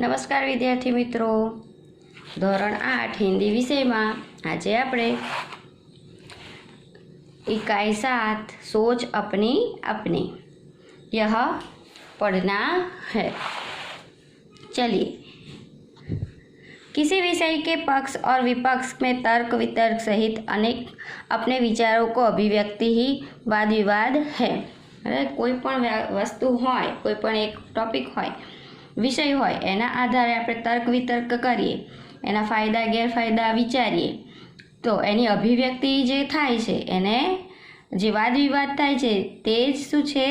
नमस्कार विद्यार्थी मित्रों, धोरण 8 हिंदी विषय में आज આપણે इकाई 7 सोच अपनी अपनी यह पढ़ना है। चलिए, किसी विषय के पक्ष और विपक्ष में तर्क वितर्क सहित अनेक अपने विचारों को अभिव्यक्ति ही वाद विवाद है। कोई पण वस्तु होय, कोई पण एक टॉपिक होय, विषय होय, एना आधारे આપણે तर्क वितर्क करिए, एना फायदा गैरफायदा विचारीए तो एनी अभिव्यक्ति जे थाय छे एने जे वाद विवाद थाय छे ते ज शुं छे,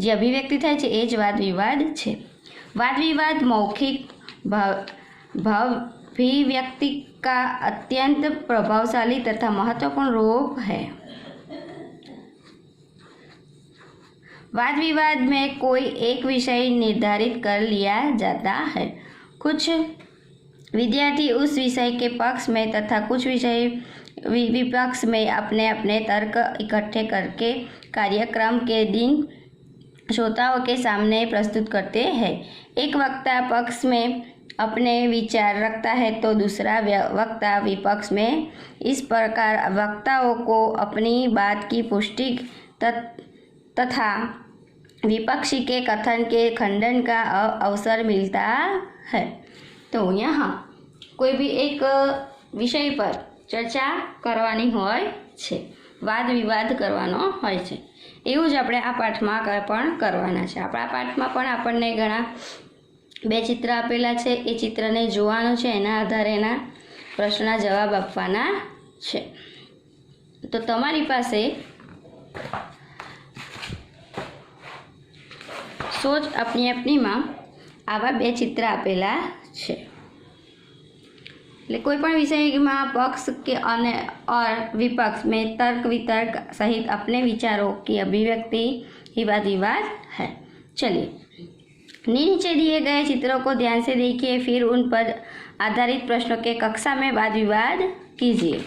जे अभिव्यक्ति थाय छे ए ज वाद विवाद छे। वाद विवाद मौखिक भावाभिव्यक्ति का अत्यंत प्रभावशाली तथा महत्वपूर्ण रूप है। वाद विवाद में कोई एक विषय निर्धारित कर लिया जाता है। कुछ विद्यार्थी उस विषय के पक्ष में तथा कुछ विषय विपक्ष में अपने अपने तर्क इकट्ठे करके कार्यक्रम के दिन श्रोताओं के सामने प्रस्तुत करते हैं। एक वक्ता पक्ष में अपने विचार रखता है तो दूसरा वक्ता विपक्ष में। इस प्रकार वक्ताओं को अपनी बात की पुष्टि तथा विपक्षी के कथन के खंडन का अवसर मिलता है। तो यहाँ कोई भी एक विषय पर चर्चा करवानी होय छे, वाद विवाद करवानो होय छे, एवुं ज आपणे आ पाठमां पण करवाना छे। आपणा पाठमां पण आपणने घणा बे चित्र आपेला छे, ए चित्रने जोवानुं छे, एना आधारे एना प्रश्नना जवाब आपवाना छे। तो तमारी पासे सोच अपनी अपनी में आवा बे चित्र आपेला छे। એટલે કોઈ પણ વિષયમાં પક્ષ के और विपक्ष में तर्क वितर्क सहित अपने विचारों की अभिव्यक्ति ही वाद विवाद है। चलिए, नीचे दिए गए चित्रों को ध्यान से देखिए, फिर उन पर आधारित प्रश्नों के कक्षा में वाद विवाद कीजिए।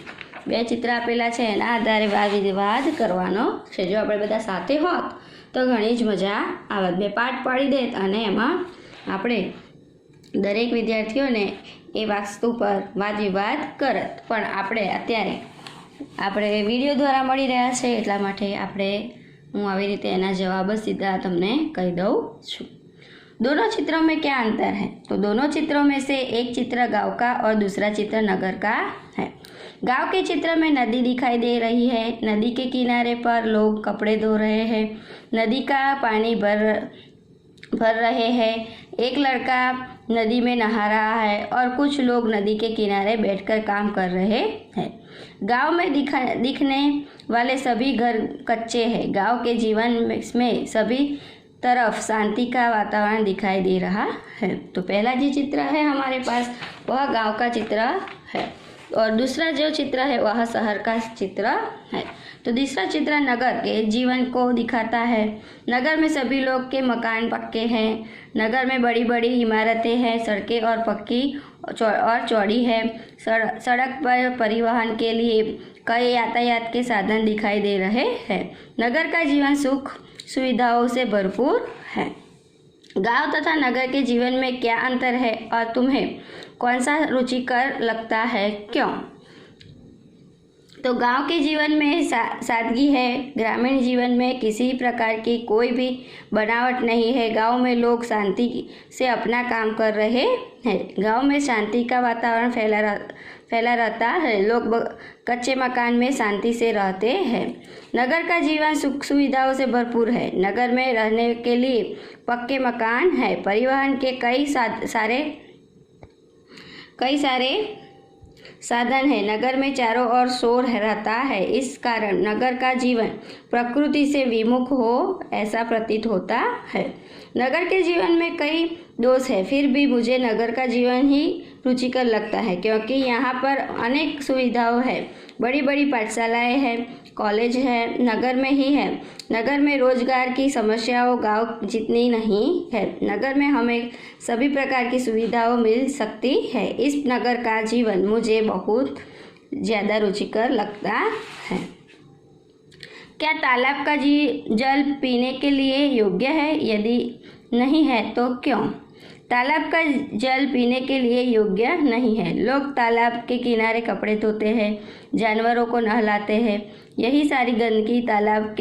बे चित्र आपेला छे, एना आधारे वाद विवाद करवानो छे। जो आपणे बधा साथे होत तो घणी ज मजा आवत। बे पाठ पाड़ी देत अने एमां आपणे दरेक विद्यार्थीओने ए वस्तु पर वाद विवाद करत। पण आपणे अत्यारे આપણે વિડીયો દ્વારા મળી રહ્યા છે એટલા માટે આપણે હું આવી રીતે એના જવાબ સીધા તમને કહી દઉં છું। दोनों चित्रों में क्या अंतर है? तो दोनों चित्रों में से एक चित्र गांव का और दूसरा चित्र नगर का है। गांव के चित्र में नदी दिखाई दे रही है। नदी के किनारे पर लोग कपड़े धो रहे हैं। नदी का पानी भर रहे हैं। एक लड़का नदी में नहा रहा है और कुछ लोग नदी के किनारे बैठकर काम कर रहे हैं। गांव में दिखने वाले सभी घर कच्चे हैं। गांव के जीवन में सभी तरफ शांति का वातावरण दिखाई दे रहा है। तो पहला जो चित्र है हमारे पास वह गांव का चित्र है और दूसरा जो चित्र है वह शहर का चित्र है। तो दूसरा चित्र नगर के जीवन को दिखाता है। नगर में सभी लोग के मकान पक्के हैं। नगर में बड़ी बड़ी इमारतें हैं। सड़कें और पक्की और चौड़ी है। सड़क पर परिवहन के लिए कई यातायात के साधन दिखाई दे रहे हैं। नगर का जीवन सुख सुविधाओं से भरपूर है। गांव तथा नगर के जीवन में क्या अंतर है और तुम्हें कौन सा रुचिकर लगता है, क्यों? तो गांव के जीवन में सादगी है। ग्रामीण जीवन में किसी प्रकार की कोई भी बनावट नहीं है। गांव में लोग शांति से अपना काम कर रहे हैं। गांव में शांति का वातावरण फैला रहता है। लोग कच्चे मकान में शांति से रहते हैं। नगर का जीवन सुख सुविधाओं से भरपूर है। नगर में रहने के लिए पक्के मकान है। परिवहन के कई सारे साधन है। नगर में चारों ओर शोर रहता है। इस कारण नगर का जीवन प्रकृति से विमुख हो ऐसा प्रतीत होता है। नगर के जीवन में कई दोष है, फिर भी मुझे नगर का जीवन ही रुचिकर लगता है क्योंकि यहाँ पर अनेक सुविधाएं है। बड़ी बड़ी पाठशालाएं हैं, कॉलेज है, नगर में ही है। नगर में रोजगार की समस्याओं गांव जितनी नहीं है। नगर में हमें सभी प्रकार की सुविधाएं मिल सकती है। इस नगर का जीवन मुझे बहुत ज़्यादा रुचिकर लगता है। क्या तालाब का जल पीने के लिए योग्य है? यदि नहीं है तो क्यों? तालाब का जल पीने के लिए योग्य नहीं है। लोग तालाब के किनारे कपड़े धोते हैं, जानवरों को नहलाते हैं। यही सारी गंदगी तालाब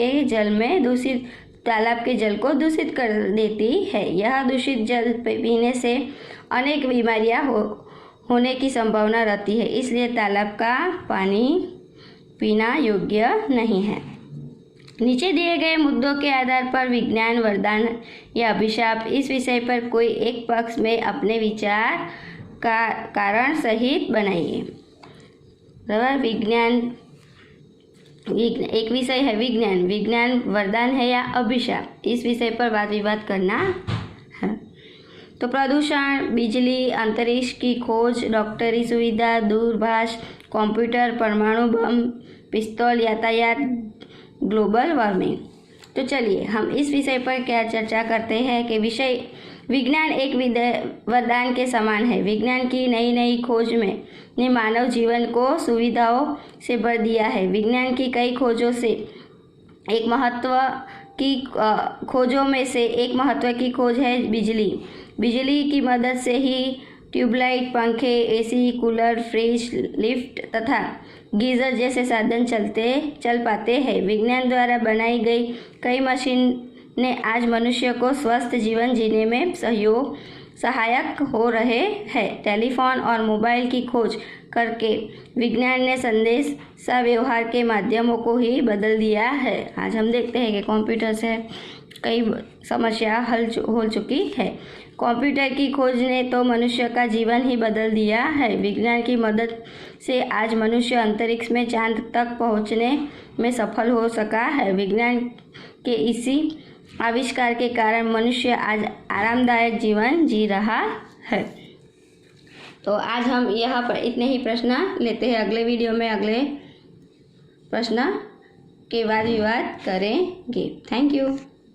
के जल को दूषित कर देती है। यह दूषित जल पीने से अनेक बीमारियां होने की संभावना रहती है, इसलिए तालाब का पानी पीना योग्य नहीं है। नीचे दिए गए मुद्दों के आधार पर विज्ञान वरदान या अभिशाप, इस विषय पर कोई एक पक्ष में अपने विचार का कारण सहित बनाइए। एक विषय है विज्ञान वरदान है या अभिशाप, इस विषय पर वाद विवाद करना है। तो प्रदूषण, बिजली, अंतरिक्ष की खोज, डॉक्टरी सुविधा, दूरभाष, कंप्यूटर, परमाणु बम, पिस्तौल, यातायात, ग्लोबल वार्मिंग। तो चलिए हम इस विषय पर क्या चर्चा करते हैं कि विज्ञान एक वरदान के समान है। विज्ञान की नई नई खोज ने मानव जीवन को सुविधाओं से भर दिया है। विज्ञान की कई खोजों में से एक महत्व की खोज है बिजली। बिजली की मदद से ही ट्यूबलाइट, पंखे, एसी, कूलर, फ्रिज, लिफ्ट तथा गीजर जैसे साधन चल पाते हैं। विज्ञान द्वारा बनाई गई कई मशीन ने आज मनुष्य को स्वस्थ जीवन जीने में सहायक हो रहे हैं। टेलीफोन और मोबाइल की खोज करके विज्ञान ने संदेश व्यवहार के माध्यमों को ही बदल दिया है। आज हम देखते हैं कि कंप्यूटर से कई समस्या हो चुकी है। कंप्यूटर की खोज ने तो मनुष्य का जीवन ही बदल दिया है। विज्ञान की मदद से आज मनुष्य अंतरिक्ष में चांद तक पहुंचने में सफल हो सका है। विज्ञान के इसी आविष्कार के कारण मनुष्य आज आरामदायक जीवन जी रहा है। तो आज हम यहाँ पर इतने ही प्रश्न लेते हैं। अगले वीडियो में अगले प्रश्न के वाद विवाद करेंगे। Thank you.